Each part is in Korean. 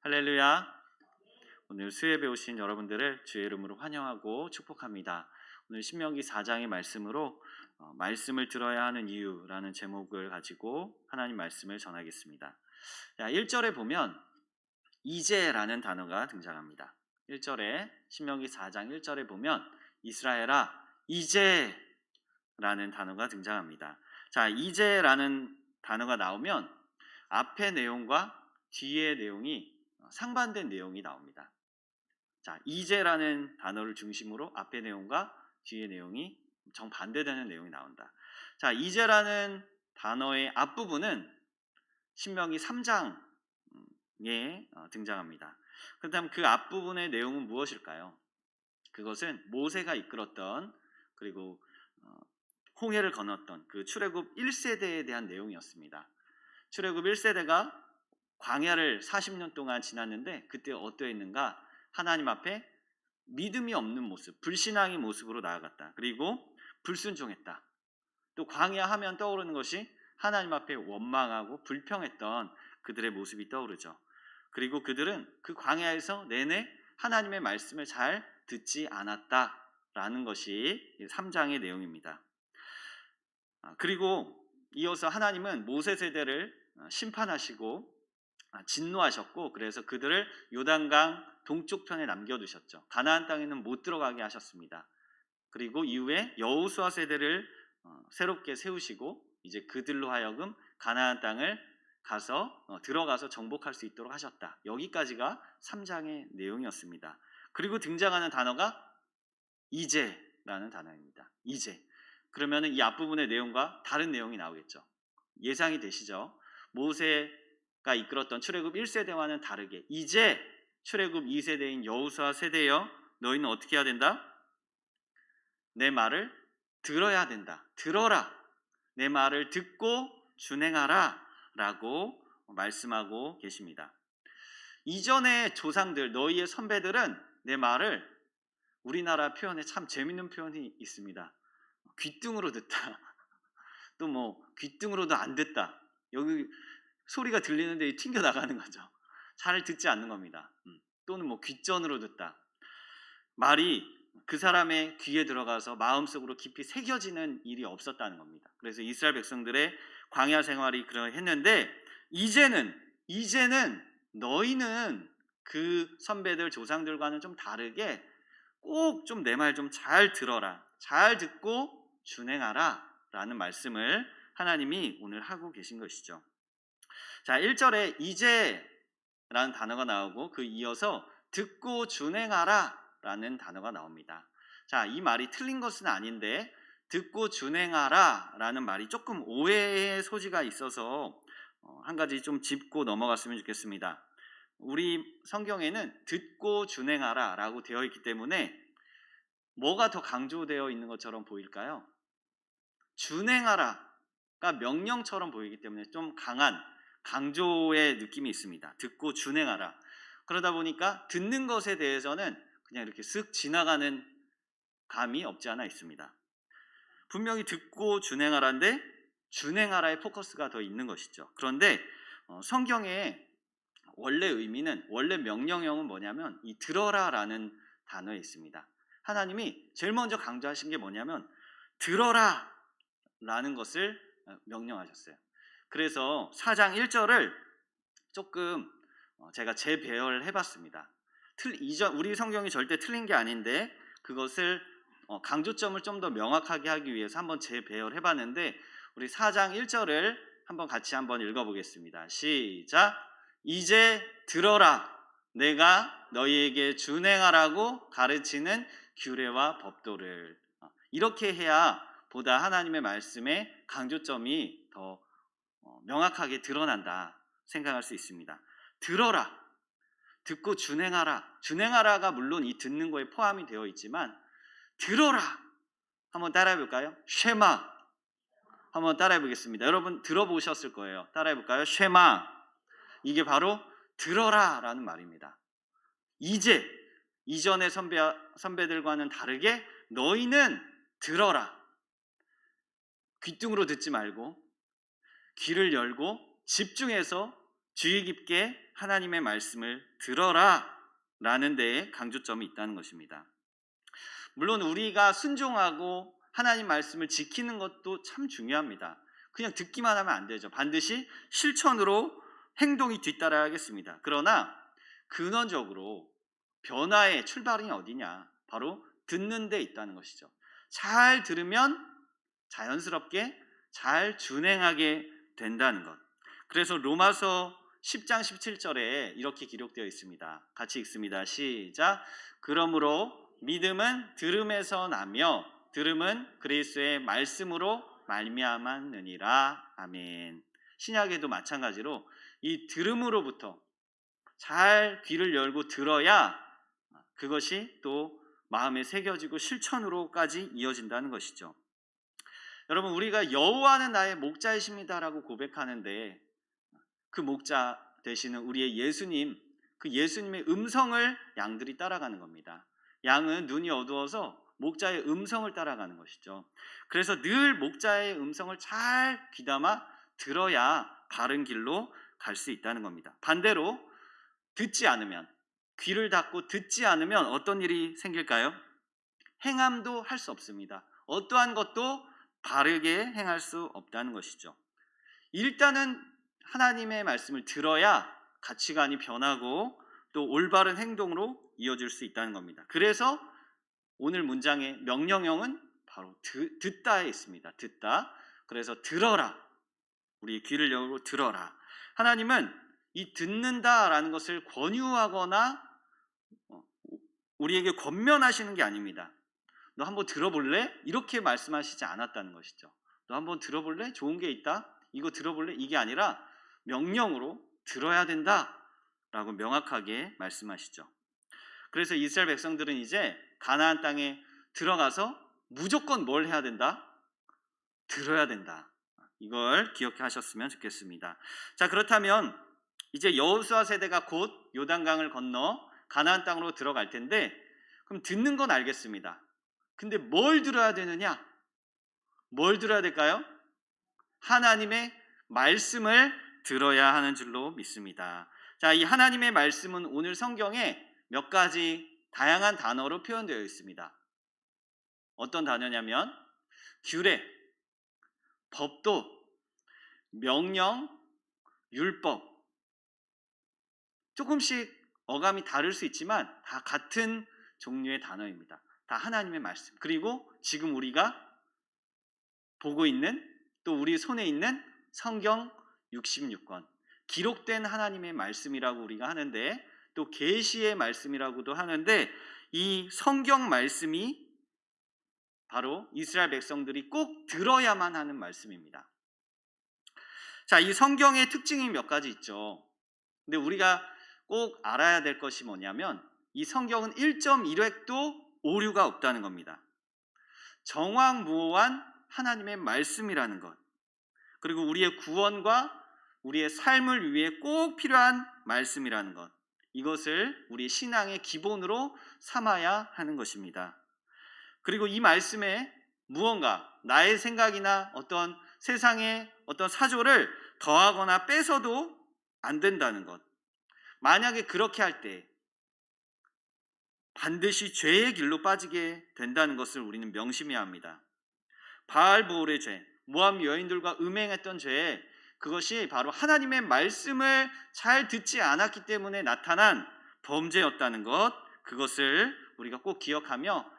할렐루야. 오늘 수예배 오신 여러분들을 주의 이름으로 환영하고 축복합니다. 오늘 신명기 4장의 말씀으로 말씀을 들어야 하는 이유라는 제목을 가지고 하나님 말씀을 전하겠습니다. 1절에 보면 이제라는 단어가 등장합니다. 1절에 신명기 4장 1절에 보면 이스라엘아 이제라는 단어가 등장합니다. 자, 이제라는 단어가 나오면 앞의 내용과 뒤의 내용이 상반된 내용이 나옵니다. 자, 이제라는 단어를 중심으로 앞의 내용과 뒤의 내용이 정반대되는 내용이 나온다. 자, 이제라는 단어의 앞부분은 신명기 3장에 등장합니다. 그렇다면 그 앞부분의 내용은 무엇일까요? 그것은 모세가 이끌었던 그리고 홍해를 건넜던 그 출애굽 1세대에 대한 내용이었습니다. 출애굽 1세대가 광야를 40년 동안 지났는데 그때 어떠했는가? 하나님 앞에 믿음이 없는 모습, 불신앙의 모습으로 나아갔다. 그리고 불순종했다. 또 광야 하면 떠오르는 것이 하나님 앞에 원망하고 불평했던 그들의 모습이 떠오르죠. 그리고 그들은 그 광야에서 내내 하나님의 말씀을 잘 듣지 않았다라는 것이 3장의 내용입니다. 그리고 이어서 하나님은 모세 세대를 심판하시고 진노하셨고, 그래서 그들을 요단강 동쪽편에 남겨두셨죠. 가나안 땅에는 못 들어가게 하셨습니다. 그리고 이후에 여호수아 세대를 새롭게 세우시고 이제 그들로 하여금 가나안 땅을 들어가서 정복할 수 있도록 하셨다. 여기까지가 3장의 내용이었습니다. 그리고 등장하는 단어가 이제라는 단어입니다. 이제. 그러면 이 앞부분의 내용과 다른 내용이 나오겠죠. 예상이 되시죠? 모세가 이끌었던 출애굽 1세대와는 다르게 이제 출애굽 2세대인 여호수아 세대여 너희는 어떻게 해야 된다? 내 말을 들어야 된다. 들어라. 내 말을 듣고 준행하라 라고 말씀하고 계십니다. 이전의 조상들, 너희의 선배들은 내 말을, 우리나라 표현에 참 재밌는 표현이 있습니다. 귀등으로 듣다. 또 귀등으로도 안 듣다. 여기 소리가 들리는데 튕겨 나가는 거죠. 잘 듣지 않는 겁니다. 또는 귓전으로 듣다. 말이 그 사람의 귀에 들어가서 마음속으로 깊이 새겨지는 일이 없었다는 겁니다. 그래서 이스라엘 백성들의 광야 생활이 그러했는데 이제는 너희는 그 선배들 조상들과는 좀 다르게 꼭 좀 내 말 좀 잘 들어라. 잘 듣고 준행하라 라는 말씀을 하나님이 오늘 하고 계신 것이죠. 자, 1절에 이제라는 단어가 나오고 그 이어서 듣고 준행하라 라는 단어가 나옵니다. 자, 이 말이 틀린 것은 아닌데 듣고 준행하라 라는 말이 조금 오해의 소지가 있어서 한 가지 좀 짚고 넘어갔으면 좋겠습니다. 우리 성경에는 듣고 준행하라 라고 되어 있기 때문에 뭐가 더 강조되어 있는 것처럼 보일까요? 준행하라가 명령처럼 보이기 때문에 좀 강한 강조의 느낌이 있습니다. 듣고 준행하라. 그러다 보니까 듣는 것에 대해서는 그냥 이렇게 쓱 지나가는 감이 없지 않아 있습니다. 분명히 듣고 준행하라인데 준행하라의 포커스가 더 있는 것이죠. 그런데 성경의 원래 의미는, 원래 명령형은 뭐냐면 이 들어라라는 단어에 있습니다. 하나님이 제일 먼저 강조하신 게 뭐냐면 들어라 라는 것을 명령하셨어요. 그래서 4장 1절을 조금 제가 재배열을 해봤습니다. 우리 성경이 절대 틀린 게 아닌데 그것을 강조점을 좀 더 명확하게 하기 위해서 한번 재배열을 해봤는데 우리 4장 1절을 같이 한번 읽어보겠습니다. 시작! 이제 들어라. 내가 너희에게 준행하라고 가르치는 규례와 법도를. 이렇게 해야 보다 하나님의 말씀의 강조점이 더 명확하게 드러난다 생각할 수 있습니다. 들어라. 듣고 준행하라. 준행하라가 물론 이 듣는 거에 포함이 되어 있지만 들어라. 한번 따라해 볼까요? 쉐마. 한번 따라해 보겠습니다. 여러분 들어보셨을 거예요. 따라해 볼까요? 쉐마. 이게 바로 들어라라는 말입니다. 이전의 선배들과는 다르게 너희는 들어라. 귀뚱으로 듣지 말고 귀를 열고 집중해서 주의 깊게 하나님의 말씀을 들어라 라는 데에 강조점이 있다는 것입니다. 물론 우리가 순종하고 하나님 말씀을 지키는 것도 참 중요합니다. 그냥 듣기만 하면 안 되죠. 반드시 실천으로 행동이 뒤따라야겠습니다. 그러나 근원적으로 변화의 출발이 어디냐? 바로 듣는 데 있다는 것이죠. 잘 들으면 자연스럽게 잘 준행하게 된다는 것. 그래서 로마서 10장 17절에 이렇게 기록되어 있습니다. 같이 읽습니다. 시작. 그러므로 믿음은 들음에서 나며 들음은 그리스도의 말씀으로 말미암았느니라. 아멘. 신약에도 마찬가지로 이 들음으로부터 잘 귀를 열고 들어야 그것이 또 마음에 새겨지고 실천으로까지 이어진다는 것이죠. 여러분, 우리가 여호와는 나의 목자이십니다라고 고백하는데 그 목자 되시는 우리의 예수님, 그 예수님의 음성을 양들이 따라가는 겁니다. 양은 눈이 어두워서 목자의 음성을 따라가는 것이죠. 그래서 늘 목자의 음성을 잘 귀담아 들어야 바른 길로 갈 수 있다는 겁니다. 반대로 듣지 않으면, 귀를 닫고 듣지 않으면 어떤 일이 생길까요? 행함도 할 수 없습니다. 어떠한 것도 바르게 행할 수 없다는 것이죠. 일단은 하나님의 말씀을 들어야 가치관이 변하고 또 올바른 행동으로 이어질 수 있다는 겁니다. 그래서 오늘 문장의 명령형은 바로 듣다에 있습니다. 듣다. 그래서 들어라. 우리 귀를 열고 들어라. 하나님은 이 듣는다라는 것을 권유하거나 우리에게 권면하시는 게 아닙니다. 너 한번 들어볼래? 이렇게 말씀하시지 않았다는 것이죠. 너 한번 들어볼래? 좋은 게 있다. 이거 들어볼래? 이게 아니라 명령으로 들어야 된다라고 명확하게 말씀하시죠. 그래서 이스라엘 백성들은 이제 가나안 땅에 들어가서 무조건 뭘 해야 된다? 들어야 된다. 이걸 기억하셨으면 좋겠습니다. 자, 그렇다면 이제 여호수아 세대가 곧 요단강을 건너 가나안 땅으로 들어갈 텐데, 그럼 듣는 건 알겠습니다. 근데 뭘 들어야 되느냐? 뭘 들어야 될까요? 하나님의 말씀을 들어야 하는 줄로 믿습니다. 자, 이 하나님의 말씀은 오늘 성경에 몇 가지 다양한 단어로 표현되어 있습니다. 어떤 단어냐면 규례, 법도, 명령, 율법. 조금씩 어감이 다를 수 있지만 다 같은 종류의 단어입니다. 다 하나님의 말씀. 그리고 지금 우리가 보고 있는, 또 우리 손에 있는 성경 66권, 기록된 하나님의 말씀이라고 우리가 하는데, 또 계시의 말씀이라고도 하는데, 이 성경 말씀이 바로 이스라엘 백성들이 꼭 들어야만 하는 말씀입니다. 자, 이 성경의 특징이 몇 가지 있죠. 근데 우리가 꼭 알아야 될 것이 뭐냐면 이 성경은 1.1획도 오류가 없다는 겁니다. 정확무오한 하나님의 말씀이라는 것, 그리고 우리의 구원과 우리의 삶을 위해 꼭 필요한 말씀이라는 것, 이것을 우리 신앙의 기본으로 삼아야 하는 것입니다. 그리고 이 말씀에 무언가 나의 생각이나 어떤 세상의 어떤 사조를 더하거나 뺏어도 안 된다는 것. 만약에 그렇게 할 때 반드시 죄의 길로 빠지게 된다는 것을 우리는 명심해야 합니다. 바알보올의 죄, 모압 여인들과 음행했던 죄, 그것이 바로 하나님의 말씀을 잘 듣지 않았기 때문에 나타난 범죄였다는 것, 그것을 우리가 꼭 기억하며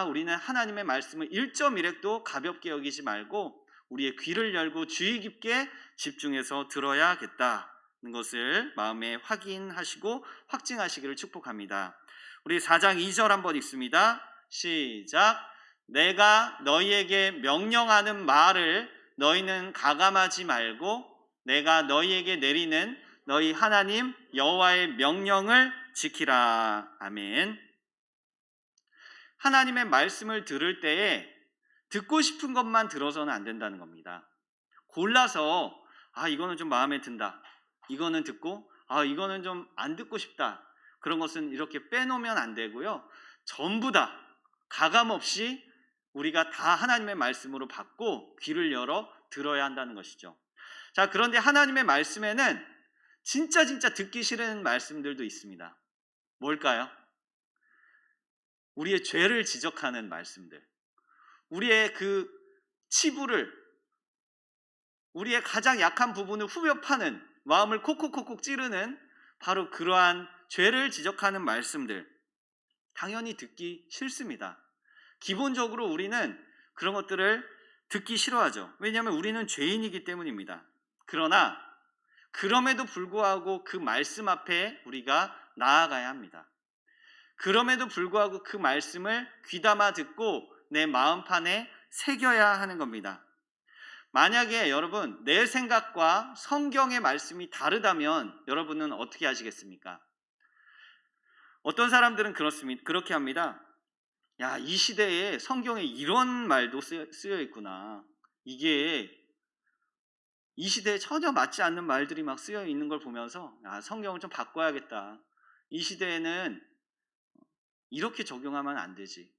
우리는 하나님의 말씀을 1.1획도 가볍게 여기지 말고 우리의 귀를 열고 주의 깊게 집중해서 들어야겠다는 것을 마음에 확인하시고 확증하시기를 축복합니다. 우리 4장 2절 한번 읽습니다. 시작. 내가 너희에게 명령하는 말을 너희는 가감하지 말고 내가 너희에게 내리는 너희 하나님 여호와의 명령을 지키라. 아멘. 하나님의 말씀을 들을 때에 듣고 싶은 것만 들어서는 안 된다는 겁니다. 골라서 이거는 좀 마음에 든다, 이거는 듣고 이거는 좀 안 듣고 싶다, 그런 것은 이렇게 빼놓으면 안 되고요. 전부 다 가감 없이 우리가 다 하나님의 말씀으로 받고 귀를 열어 들어야 한다는 것이죠. 자, 그런데 하나님의 말씀에는 진짜 듣기 싫은 말씀들도 있습니다. 뭘까요? 우리의 죄를 지적하는 말씀들. 우리의 그 치부를, 우리의 가장 약한 부분을 후벼 파는, 마음을 콕콕콕콕 찌르는 바로 그러한 죄를 지적하는 말씀들. 당연히 듣기 싫습니다. 기본적으로 우리는 그런 것들을 듣기 싫어하죠. 왜냐하면 우리는 죄인이기 때문입니다. 그러나 그럼에도 불구하고 그 말씀 앞에 우리가 나아가야 합니다. 그럼에도 불구하고 그 말씀을 귀담아 듣고 내 마음판에 새겨야 하는 겁니다. 만약에 여러분 내 생각과 성경의 말씀이 다르다면 여러분은 어떻게 하시겠습니까? 어떤 사람들은 그렇습니다. 그렇게 합니다. 야, 이 시대에 성경에 이런 말도 쓰여 있구나. 이게 이 시대에 전혀 맞지 않는 말들이 막 쓰여 있는 걸 보면서 성경을 좀 바꿔야겠다. 이 시대에는 이렇게 적용하면 안 되지.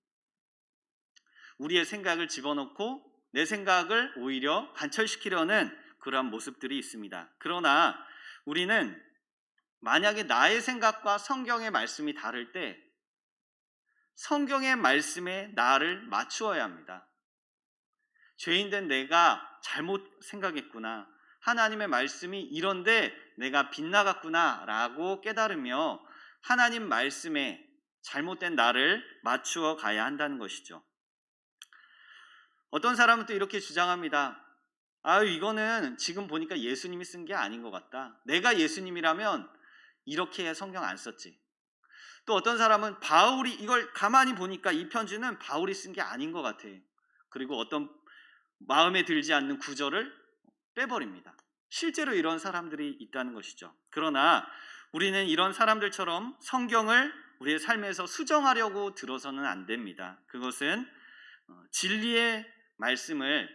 우리의 생각을 집어넣고 내 생각을 오히려 관철시키려는 그러한 모습들이 있습니다. 그러나 우리는 만약에 나의 생각과 성경의 말씀이 다를 때 성경의 말씀에 나를 맞추어야 합니다. 죄인된 내가 잘못 생각했구나. 하나님의 말씀이 이런데 내가 빗나갔구나 라고 깨달으며 하나님 말씀에 잘못된 나를 맞추어 가야 한다는 것이죠. 어떤 사람은 또 이렇게 주장합니다. 이거는 지금 보니까 예수님이 쓴 게 아닌 것 같다. 내가 예수님이라면 이렇게 성경 안 썼지. 또 어떤 사람은 바울이, 이걸 가만히 보니까 이 편지는 바울이 쓴 게 아닌 것 같아. 그리고 어떤 마음에 들지 않는 구절을 빼버립니다. 실제로 이런 사람들이 있다는 것이죠. 그러나 우리는 이런 사람들처럼 성경을 우리의 삶에서 수정하려고 들어서는 안 됩니다. 그것은 진리의 말씀을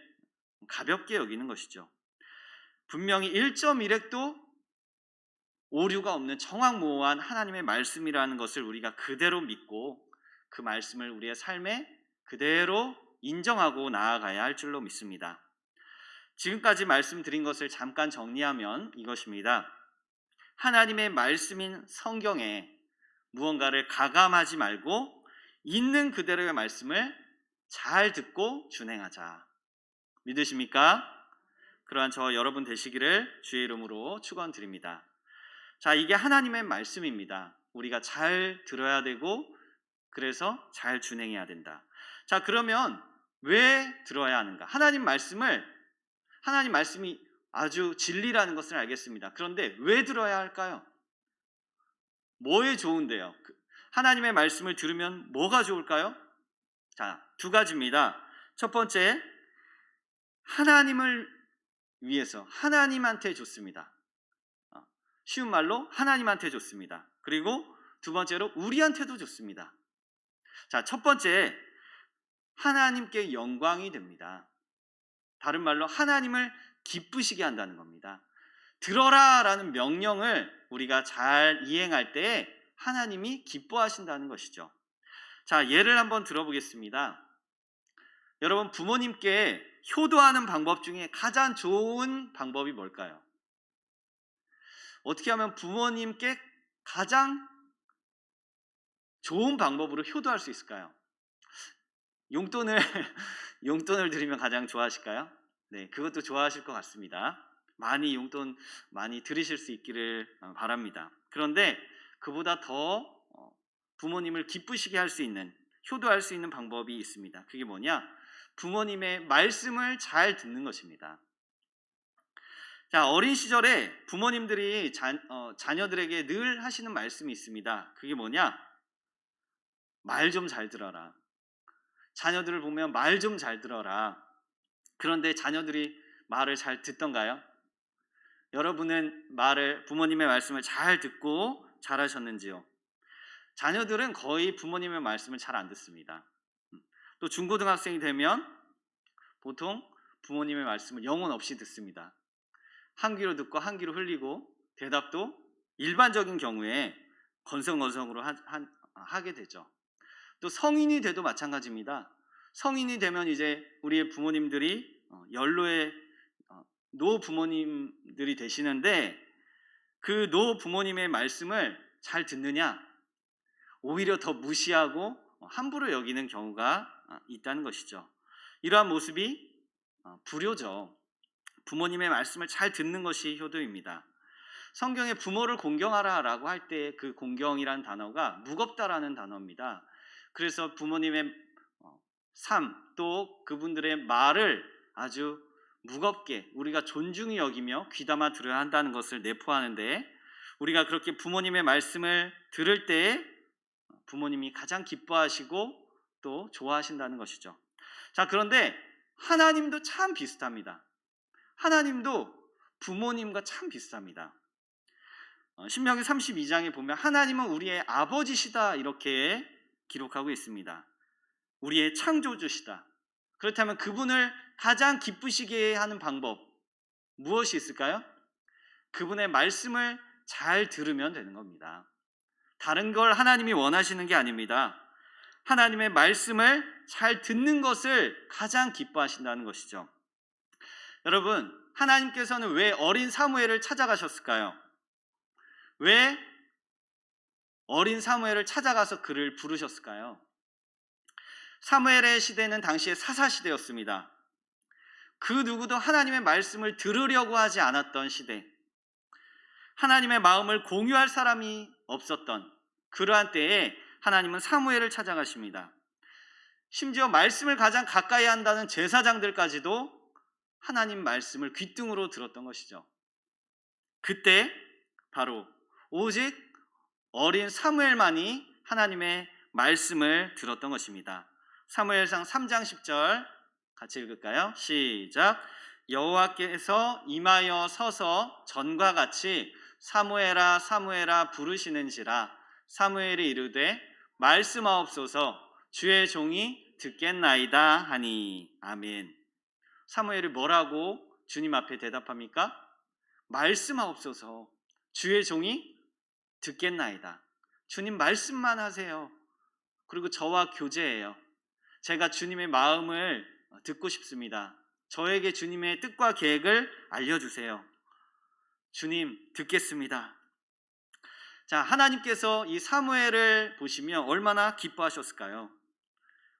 가볍게 여기는 것이죠. 분명히 1.1획도 오류가 없는 정확무오한 하나님의 말씀이라는 것을 우리가 그대로 믿고 그 말씀을 우리의 삶에 그대로 인정하고 나아가야 할 줄로 믿습니다. 지금까지 말씀드린 것을 잠깐 정리하면 이것입니다. 하나님의 말씀인 성경에 무언가를 가감하지 말고 있는 그대로의 말씀을 잘 듣고 준행하자. 믿으십니까? 그러한 저 여러분 되시기를 주의 이름으로 축원드립니다. 자, 이게 하나님의 말씀입니다. 우리가 잘 들어야 되고 그래서 잘 준행해야 된다. 자, 그러면 왜 들어야 하는가? 하나님 말씀이 아주 진리라는 것을 알겠습니다. 그런데 왜 들어야 할까요? 뭐에 좋은데요? 하나님의 말씀을 들으면 뭐가 좋을까요? 자, 두 가지입니다. 첫 번째, 하나님을 위해서 하나님한테 좋습니다. 쉬운 말로 하나님한테 좋습니다. 그리고 두 번째로 우리한테도 좋습니다. 자, 첫 번째, 하나님께 영광이 됩니다. 다른 말로 하나님을 기쁘시게 한다는 겁니다. 들어라 라는 명령을 우리가 잘 이행할 때 하나님이 기뻐하신다는 것이죠. 자, 예를 한번 들어보겠습니다. 여러분, 부모님께 효도하는 방법 중에 가장 좋은 방법이 뭘까요? 어떻게 하면 부모님께 가장 좋은 방법으로 효도할 수 있을까요? 용돈을 드리면 가장 좋아하실까요? 네, 그것도 좋아하실 것 같습니다. 용돈 많이 드리실 수 있기를 바랍니다. 그런데 그보다 더 부모님을 기쁘시게 할 수 있는, 효도할 수 있는 방법이 있습니다. 그게 뭐냐? 부모님의 말씀을 잘 듣는 것입니다. 자, 어린 시절에 부모님들이 자녀들에게 늘 하시는 말씀이 있습니다. 그게 뭐냐? 말 좀 잘 들어라. 자녀들을 보면 말 좀 잘 들어라. 그런데 자녀들이 말을 잘 듣던가요? 여러분은 부모님의 말씀을 잘 듣고 잘하셨는지요? 자녀들은 거의 부모님의 말씀을 잘 안 듣습니다. 또 중고등학생이 되면 보통 부모님의 말씀을 영혼 없이 듣습니다. 한 귀로 듣고 한 귀로 흘리고 대답도 일반적인 경우에 건성건성으로 하게 되죠. 또 성인이 돼도 마찬가지입니다. 성인이 되면 이제 우리의 부모님들이 연로의 노부모님들이 되시는데 그 노 부모님의 말씀을 잘 듣느냐? 오히려 더 무시하고 함부로 여기는 경우가 있다는 것이죠. 이러한 모습이 불효죠. 부모님의 말씀을 잘 듣는 것이 효도입니다. 성경에 부모를 공경하라라고 할 때 그 공경이라는 단어가 무겁다라는 단어입니다. 그래서 부모님의 삶, 또 그분들의 말을 아주 무겁게 우리가 존중히 여기며 귀담아 들어야 한다는 것을 내포하는데, 우리가 그렇게 부모님의 말씀을 들을 때 부모님이 가장 기뻐하시고 또 좋아하신다는 것이죠. 자, 그런데 하나님도 참 비슷합니다. 하나님도 부모님과 참 비슷합니다. 신명기 32장에 보면 하나님은 우리의 아버지시다 이렇게 기록하고 있습니다. 우리의 창조주시다. 그렇다면 그분을 가장 기쁘시게 하는 방법 무엇이 있을까요? 그분의 말씀을 잘 들으면 되는 겁니다. 다른 걸 하나님이 원하시는 게 아닙니다. 하나님의 말씀을 잘 듣는 것을 가장 기뻐하신다는 것이죠. 여러분, 하나님께서는 왜 어린 사무엘을 찾아가셨을까요? 왜 어린 사무엘을 찾아가서 그를 부르셨을까요? 사무엘의 시대는 당시에 사사시대였습니다. 그 누구도 하나님의 말씀을 들으려고 하지 않았던 시대, 하나님의 마음을 공유할 사람이 없었던 그러한 때에 하나님은 사무엘을 찾아가십니다. 심지어 말씀을 가장 가까이 한다는 제사장들까지도 하나님 말씀을 귓등으로 들었던 것이죠. 그때 바로 오직 어린 사무엘만이 하나님의 말씀을 들었던 것입니다. 사무엘상 3장 10절 같이 읽을까요? 시작. 여호와께서 임하여 서서 전과 같이 사무엘아 사무엘아 부르시는지라. 사무엘이 이르되 말씀하옵소서 주의 종이 듣겠나이다 하니. 아멘. 사무엘이 뭐라고 주님 앞에 대답합니까? 말씀하옵소서 주의 종이 듣겠나이다. 주님 말씀만 하세요. 그리고 저와 교제해요. 제가 주님의 마음을 듣고 싶습니다. 저에게 주님의 뜻과 계획을 알려주세요. 주님 듣겠습니다. 자, 하나님께서 이 사무엘을 보시며 얼마나 기뻐하셨을까요?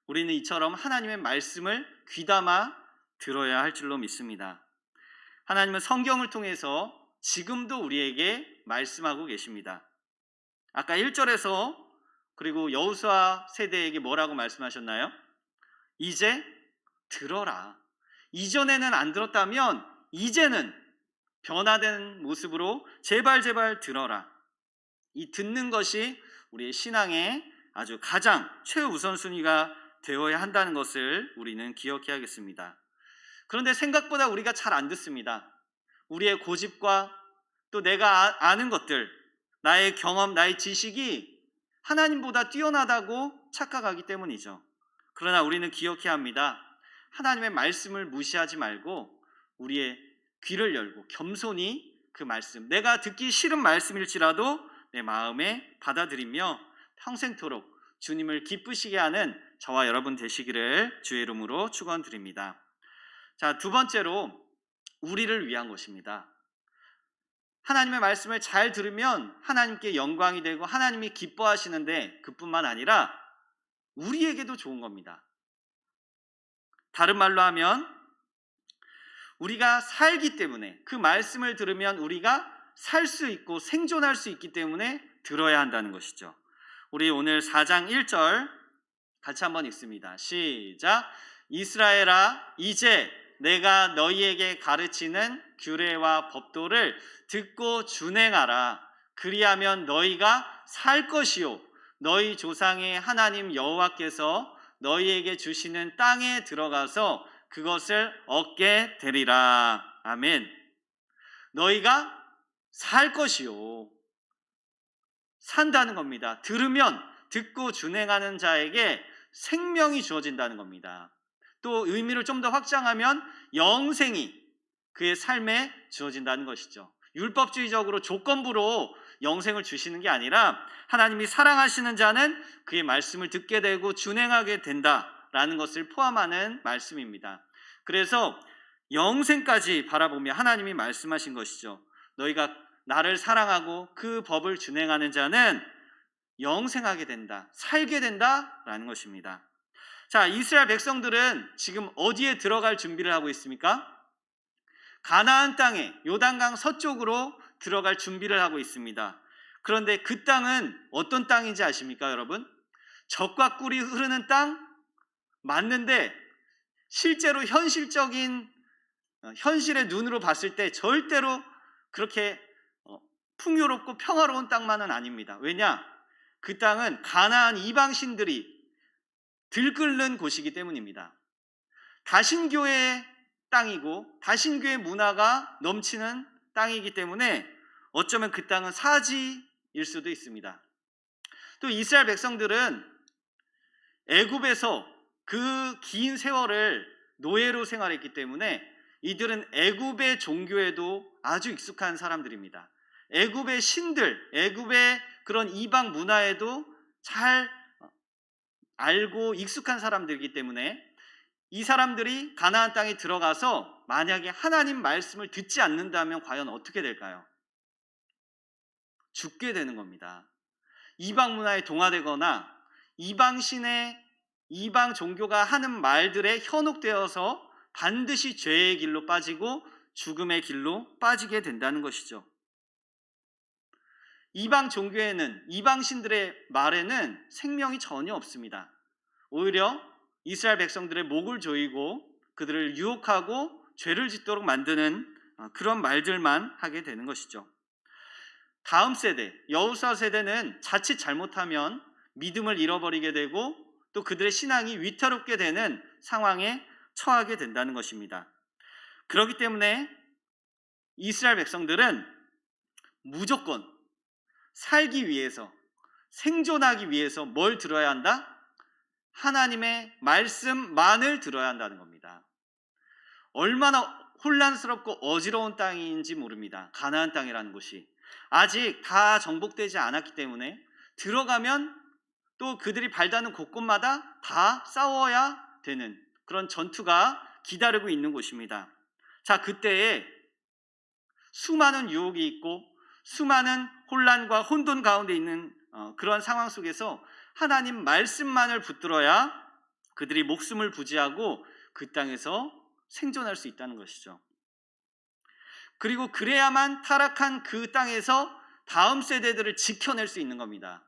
우리는 이처럼 하나님의 말씀을 귀담아 들어야 할 줄로 믿습니다. 하나님은 성경을 통해서 지금도 우리에게 말씀하고 계십니다. 아까 1절에서 그리고 여호수아 세대에게 뭐라고 말씀하셨나요? 이제 들어라. 이전에는 안 들었다면 이제는 변화된 모습으로 제발 들어라. 이 듣는 것이 우리의 신앙의 아주 가장 최우선순위가 되어야 한다는 것을 우리는 기억해야겠습니다. 그런데 생각보다 우리가 잘 안 듣습니다. 우리의 고집과 또 내가 아는 것들, 나의 경험, 나의 지식이 하나님보다 뛰어나다고 착각하기 때문이죠. 그러나 우리는 기억해야 합니다. 하나님의 말씀을 무시하지 말고 우리의 귀를 열고 겸손히 그 말씀, 내가 듣기 싫은 말씀일지라도 내 마음에 받아들이며 평생토록 주님을 기쁘시게 하는 저와 여러분 되시기를 주의 이름으로 축원드립니다. 자, 두 번째로 우리를 위한 것입니다. 하나님의 말씀을 잘 들으면 하나님께 영광이 되고 하나님이 기뻐하시는데 그뿐만 아니라 우리에게도 좋은 겁니다. 다른 말로 하면 우리가 살기 때문에, 그 말씀을 들으면 우리가 살 수 있고 생존할 수 있기 때문에 들어야 한다는 것이죠. 우리 오늘 4장 1절 같이 한번 읽습니다. 시작. 이스라엘아 이제 내가 너희에게 가르치는 규례와 법도를 듣고 준행하라. 그리하면 너희가 살 것이요 너희 조상의 하나님 여호와께서 너희에게 주시는 땅에 들어가서 그것을 얻게 되리라. 아멘. 너희가 살 것이요, 산다는 겁니다. 들으면, 듣고 준행하는 자에게 생명이 주어진다는 겁니다. 또 의미를 좀 더 확장하면 영생이 그의 삶에 주어진다는 것이죠. 율법주의적으로 조건부로 영생을 주시는 게 아니라 하나님이 사랑하시는 자는 그의 말씀을 듣게 되고 준행하게 된다라는 것을 포함하는 말씀입니다. 그래서 영생까지 바라보며 하나님이 말씀하신 것이죠. 나를 사랑하고 그 법을 준행하는 자는 영생하게 된다, 살게 된다라는 것입니다. 자, 이스라엘 백성들은 지금 어디에 들어갈 준비를 하고 있습니까? 가나안 땅에, 요단강 서쪽으로 들어갈 준비를 하고 있습니다. 그런데 그 땅은 어떤 땅인지 아십니까, 여러분? 젖과 꿀이 흐르는 땅 맞는데 실제로 현실적인 현실의 눈으로 봤을 때 절대로 그렇게 풍요롭고 평화로운 땅만은 아닙니다. 왜냐? 그 땅은 가나안 이방신들이 들끓는 곳이기 때문입니다. 다신교의 땅이고 다신교의 문화가 넘치는 땅이기 때문에 어쩌면 그 땅은 사지일 수도 있습니다. 또 이스라엘 백성들은 애굽에서 그 긴 세월을 노예로 생활했기 때문에 이들은 애굽의 종교에도 아주 익숙한 사람들입니다. 애굽의 신들, 애굽의 그런 이방 문화에도 잘 알고 익숙한 사람들이기 때문에 이 사람들이 가나안 땅에 들어가서 만약에 하나님 말씀을 듣지 않는다면 과연 어떻게 될까요? 죽게 되는 겁니다. 이방 문화에 동화되거나 이방 종교가 하는 말들에 현혹되어서 반드시 죄의 길로 빠지고 죽음의 길로 빠지게 된다는 것이죠. 이방 종교에는, 이방 신들의 말에는 생명이 전혀 없습니다. 오히려 이스라엘 백성들의 목을 조이고 그들을 유혹하고 죄를 짓도록 만드는 그런 말들만 하게 되는 것이죠. 다음 세대, 여호수아 세대는 자칫 잘못하면 믿음을 잃어버리게 되고 또 그들의 신앙이 위태롭게 되는 상황에 처하게 된다는 것입니다. 그렇기 때문에 이스라엘 백성들은 무조건 살기 위해서, 생존하기 위해서 뭘 들어야 한다? 하나님의 말씀만을 들어야 한다는 겁니다. 얼마나 혼란스럽고 어지러운 땅인지 모릅니다. 가나안 땅이라는 곳이 아직 다 정복되지 않았기 때문에 들어가면 또 그들이 발닿는 곳곳마다 다 싸워야 되는 그런 전투가 기다리고 있는 곳입니다. 자, 그때에 수많은 유혹이 있고 수많은 혼란과 혼돈 가운데 있는 그런 상황 속에서 하나님 말씀만을 붙들어야 그들이 목숨을 부지하고 그 땅에서 생존할 수 있다는 것이죠. 그리고 그래야만 타락한 그 땅에서 다음 세대들을 지켜낼 수 있는 겁니다.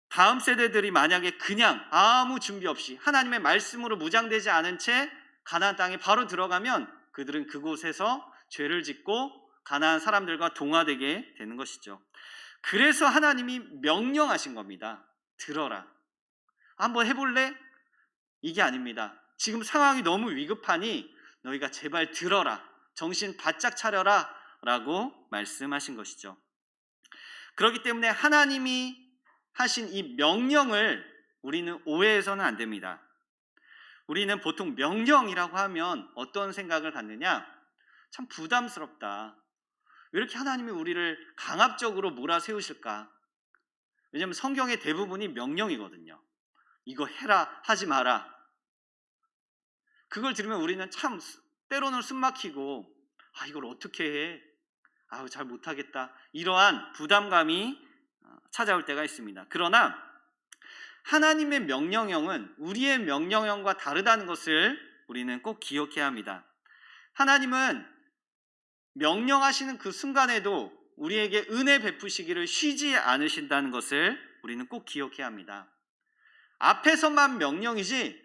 다음 세대들이 만약에 그냥 아무 준비 없이 하나님의 말씀으로 무장되지 않은 채 가나안 땅에 바로 들어가면 그들은 그곳에서 죄를 짓고 가나안 사람들과 동화되게 되는 것이죠. 그래서 하나님이 명령하신 겁니다. 들어라. 한번 해볼래? 이게 아닙니다. 지금 상황이 너무 위급하니 너희가 제발 들어라. 정신 바짝 차려라. 라고 말씀하신 것이죠. 그렇기 때문에 하나님이 하신 이 명령을 우리는 오해해서는 안 됩니다. 우리는 보통 명령이라고 하면 어떤 생각을 갖느냐? 참 부담스럽다. 왜 이렇게 하나님이 우리를 강압적으로 몰아세우실까? 왜냐하면 성경의 대부분이 명령이거든요. 이거 해라, 하지 마라. 그걸 들으면 우리는 참 때로는 숨막히고 이걸 어떻게 해? 잘 못하겠다. 이러한 부담감이 찾아올 때가 있습니다. 그러나 하나님의 명령형은 우리의 명령형과 다르다는 것을 우리는 꼭 기억해야 합니다. 하나님은 명령하시는 그 순간에도 우리에게 은혜 베푸시기를 쉬지 않으신다는 것을 우리는 꼭 기억해야 합니다. 앞에서만 명령이지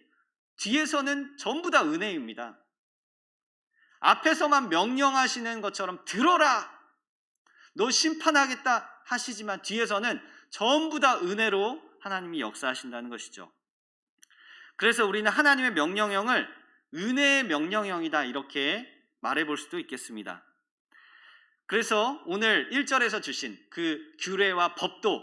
뒤에서는 전부 다 은혜입니다. 앞에서만 명령하시는 것처럼 들어라, 너 심판하겠다 하시지만 뒤에서는 전부 다 은혜로 하나님이 역사하신다는 것이죠. 그래서 우리는 하나님의 명령형을 은혜의 명령형이다 이렇게 말해볼 수도 있겠습니다. 그래서 오늘 1절에서 주신 그 규례와 법도,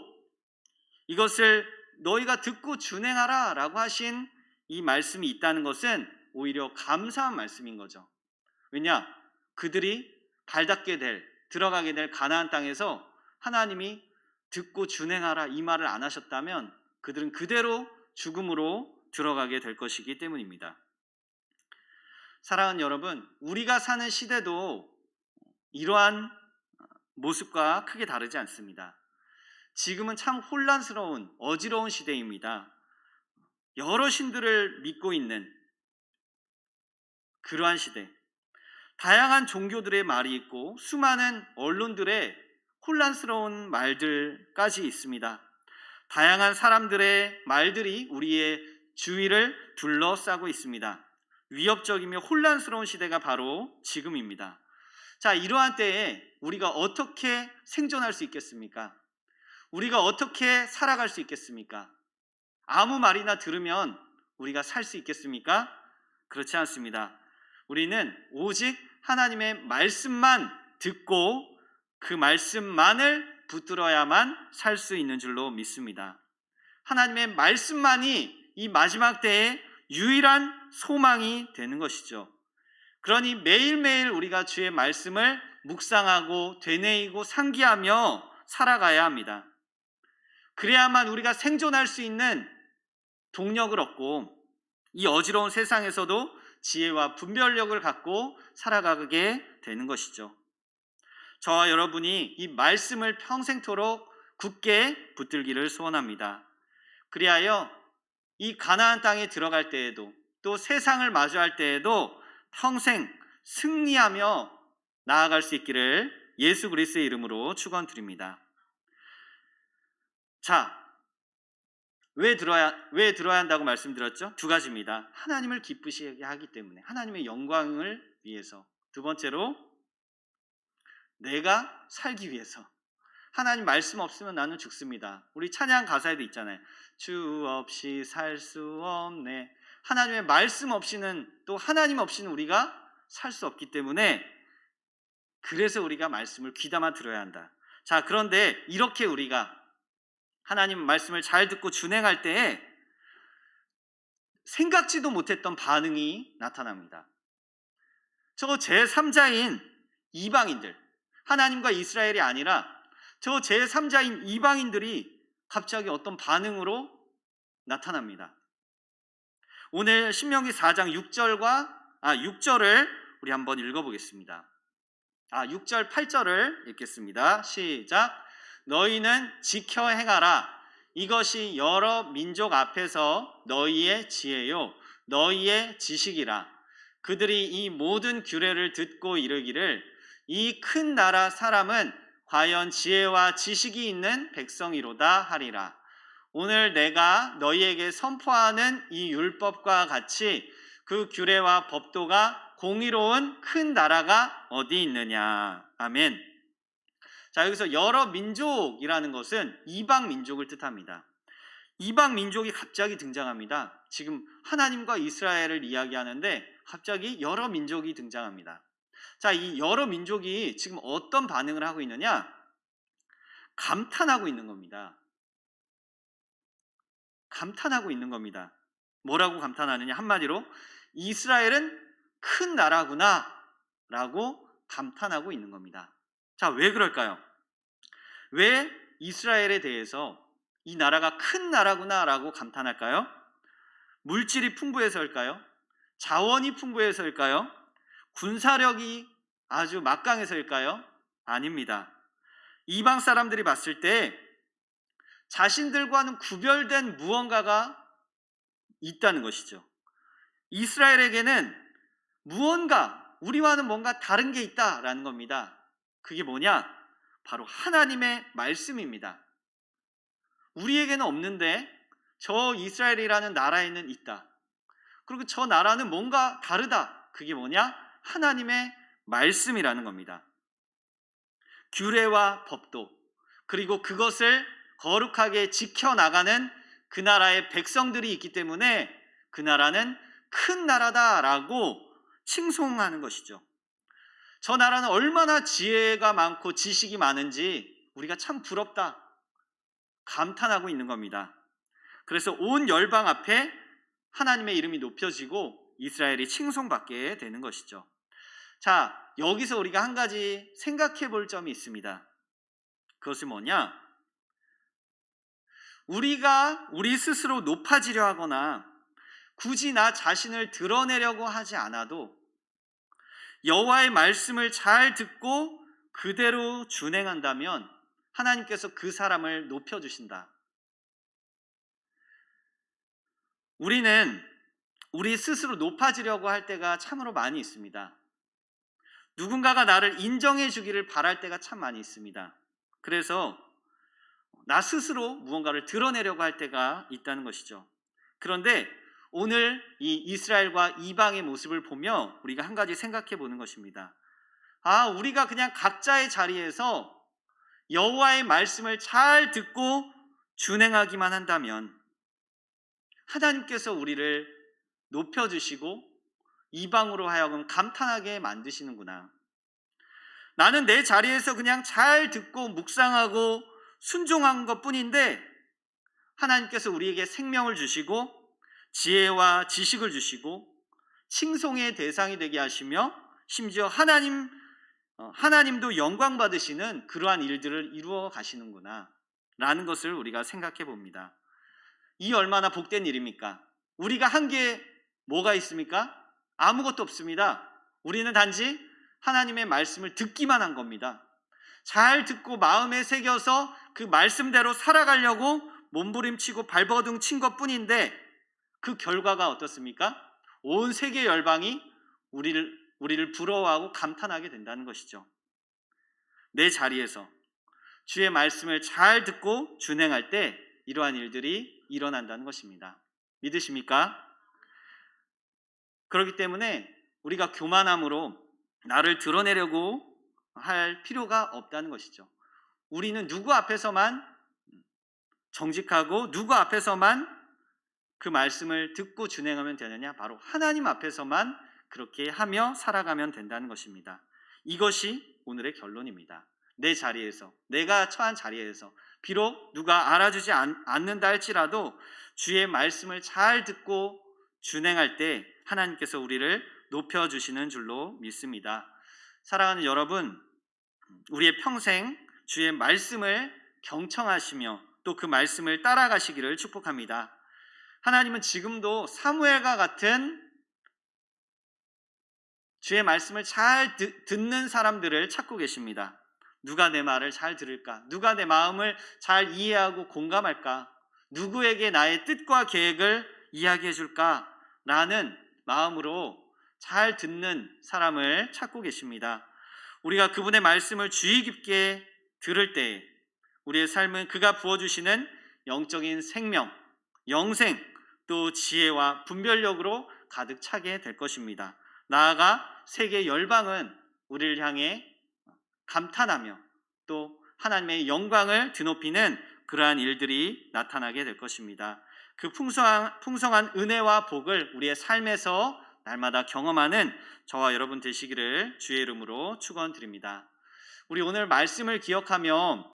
이것을 너희가 듣고 준행하라 라고 하신 이 말씀이 있다는 것은 오히려 감사한 말씀인 거죠. 왜냐? 그들이 들어가게 될 가나안 땅에서 하나님이 듣고 준행하라 이 말을 안 하셨다면 그들은 그대로 죽음으로 들어가게 될 것이기 때문입니다. 사랑하는 여러분, 우리가 사는 시대도 이러한 모습과 크게 다르지 않습니다. 지금은 참 혼란스러운 어지러운 시대입니다. 여러 신들을 믿고 있는 그러한 시대, 다양한 종교들의 말이 있고 수많은 언론들의 혼란스러운 말들까지 있습니다. 다양한 사람들의 말들이 우리의 주위를 둘러싸고 있습니다. 위협적이며 혼란스러운 시대가 바로 지금입니다. 자, 이러한 때에 우리가 어떻게 생존할 수 있겠습니까? 우리가 어떻게 살아갈 수 있겠습니까? 아무 말이나 들으면 우리가 살 수 있겠습니까? 그렇지 않습니다. 우리는 오직 하나님의 말씀만 듣고 그 말씀만을 붙들어야만 살 수 있는 줄로 믿습니다. 하나님의 말씀만이 이 마지막 때의 유일한 소망이 되는 것이죠. 그러니 매일매일 우리가 주의 말씀을 묵상하고 되뇌이고 상기하며 살아가야 합니다. 그래야만 우리가 생존할 수 있는 동력을 얻고 이 어지러운 세상에서도 지혜와 분별력을 갖고 살아가게 되는 것이죠. 저와 여러분이 이 말씀을 평생토록 굳게 붙들기를 소원합니다. 그리하여 이 가나안 땅에 들어갈 때에도 또 세상을 마주할 때에도 평생 승리하며 나아갈 수 있기를 예수 그리스도의 이름으로 축원드립니다. 자, 왜 들어야 한다고 말씀드렸죠? 두 가지입니다. 하나님을 기쁘시게 하기 때문에, 하나님의 영광을 위해서. 두 번째로 내가 살기 위해서. 하나님 말씀 없으면 나는 죽습니다. 우리 찬양 가사에도 있잖아요. 주 없이 살 수 없네. 하나님의 말씀 없이는, 또 하나님 없이는 우리가 살 수 없기 때문에, 그래서 우리가 말씀을 귀담아 들어야 한다. 자, 그런데 이렇게 우리가 하나님 말씀을 잘 듣고 준행할 때에 생각지도 못했던 반응이 나타납니다. 저 제3자인 이방인들, 하나님과 이스라엘이 아니라 저 제3자인 이방인들이 갑자기 어떤 반응으로 나타납니다. 오늘 신명기 4장 6절을 우리 한번 읽어보겠습니다. 6절 8절을 읽겠습니다. 시작. 너희는 지켜 행하라. 이것이 여러 민족 앞에서 너희의 지혜요 너희의 지식이라. 그들이 이 모든 규례를 듣고 이르기를 이 큰 나라 사람은 과연 지혜와 지식이 있는 백성이로다 하리라. 오늘 내가 너희에게 선포하는 이 율법과 같이 그 규례와 법도가 공의로운 큰 나라가 어디 있느냐. 아멘. 자, 여기서 여러 민족이라는 것은 이방 민족을 뜻합니다. 이방 민족이 갑자기 등장합니다. 지금 하나님과 이스라엘을 이야기하는데 갑자기 여러 민족이 등장합니다. 자, 이 여러 민족이 지금 어떤 반응을 하고 있느냐? 감탄하고 있는 겁니다. 감탄하고 있는 겁니다. 뭐라고 감탄하느냐? 한마디로 이스라엘은 큰 나라구나 라고 감탄하고 있는 겁니다. 자, 왜 그럴까요? 왜 이스라엘에 대해서 이 나라가 큰 나라구나 라고 감탄할까요? 물질이 풍부해서일까요? 자원이 풍부해서일까요? 군사력이 아주 막강해서일까요? 아닙니다. 이방 사람들이 봤을 때 자신들과는 구별된 무언가가 있다는 것이죠. 이스라엘에게는 무언가, 우리와는 뭔가 다른 게 있다라는 겁니다. 그게 뭐냐? 바로 하나님의 말씀입니다. 우리에게는 없는데 저 이스라엘이라는 나라에는 있다. 그리고 저 나라는 뭔가 다르다. 그게 뭐냐? 하나님의 말씀이라는 겁니다. 규례와 법도, 그리고 그것을 거룩하게 지켜나가는 그 나라의 백성들이 있기 때문에 그 나라는 큰 나라다라고 칭송하는 것이죠. 저 나라는 얼마나 지혜가 많고 지식이 많은지 우리가 참 부럽다 감탄하고 있는 겁니다. 그래서 온 열방 앞에 하나님의 이름이 높여지고 이스라엘이 칭송받게 되는 것이죠. 자, 여기서 우리가 한 가지 생각해 볼 점이 있습니다. 그것은 뭐냐? 우리가 우리 스스로 높아지려 하거나 굳이 나 자신을 드러내려고 하지 않아도 여호와의 말씀을 잘 듣고 그대로 준행한다면 하나님께서 그 사람을 높여주신다. 우리는 우리 스스로 높아지려고 할 때가 참으로 많이 있습니다. 누군가가 나를 인정해 주기를 바랄 때가 참 많이 있습니다. 그래서 나 스스로 무언가를 드러내려고 할 때가 있다는 것이죠. 그런데 오늘 이 이스라엘과 이방의 모습을 보며 우리가 한 가지 생각해 보는 것입니다. 우리가 그냥 각자의 자리에서 여호와의 말씀을 잘 듣고 준행하기만 한다면 하나님께서 우리를 높여주시고 이방으로 하여금 감탄하게 만드시는구나. 나는 내 자리에서 그냥 잘 듣고 묵상하고 순종한 것뿐인데 하나님께서 우리에게 생명을 주시고 지혜와 지식을 주시고 칭송의 대상이 되게 하시며 심지어 하나님도 영광 받으시는 그러한 일들을 이루어 가시는구나 라는 것을 우리가 생각해 봅니다. 이 얼마나 복된 일입니까? 우리가 한 게 뭐가 있습니까? 아무것도 없습니다. 우리는 단지 하나님의 말씀을 듣기만 한 겁니다. 잘 듣고 마음에 새겨서 그 말씀대로 살아가려고 몸부림치고 발버둥 친 것뿐인데 그 결과가 어떻습니까? 온 세계 열방이 우리를 부러워하고 감탄하게 된다는 것이죠. 내 자리에서 주의 말씀을 잘 듣고 준행할 때 이러한 일들이 일어난다는 것입니다. 믿으십니까? 그렇기 때문에 우리가 교만함으로 나를 드러내려고 할 필요가 없다는 것이죠. 우리는 누구 앞에서만 정직하고 누구 앞에서만 그 말씀을 듣고 준행하면 되느냐? 바로 하나님 앞에서만 그렇게 하며 살아가면 된다는 것입니다. 이것이 오늘의 결론입니다. 내 자리에서, 내가 처한 자리에서 비록 누가 알아주지 않는다 할지라도 주의 말씀을 잘 듣고 준행할 때 하나님께서 우리를 높여주시는 줄로 믿습니다. 사랑하는 여러분, 우리의 평생 주의 말씀을 경청하시며 또 그 말씀을 따라가시기를 축복합니다. 하나님은 지금도 사무엘과 같은 주의 말씀을 잘 듣는 사람들을 찾고 계십니다. 누가 내 말을 잘 들을까? 누가 내 마음을 잘 이해하고 공감할까? 누구에게 나의 뜻과 계획을 이야기해 줄까? 라는 마음으로 잘 듣는 사람을 찾고 계십니다. 우리가 그분의 말씀을 주의 깊게 들을 때 우리의 삶은 그가 부어주시는 영적인 생명, 영생, 또 지혜와 분별력으로 가득 차게 될 것입니다. 나아가 세계 열방은 우리를 향해 감탄하며 또 하나님의 영광을 드높이는 그러한 일들이 나타나게 될 것입니다. 그 풍성한 은혜와 복을 우리의 삶에서 날마다 경험하는 저와 여러분 되시기를 주의 이름으로 축원드립니다. 우리 오늘 말씀을 기억하며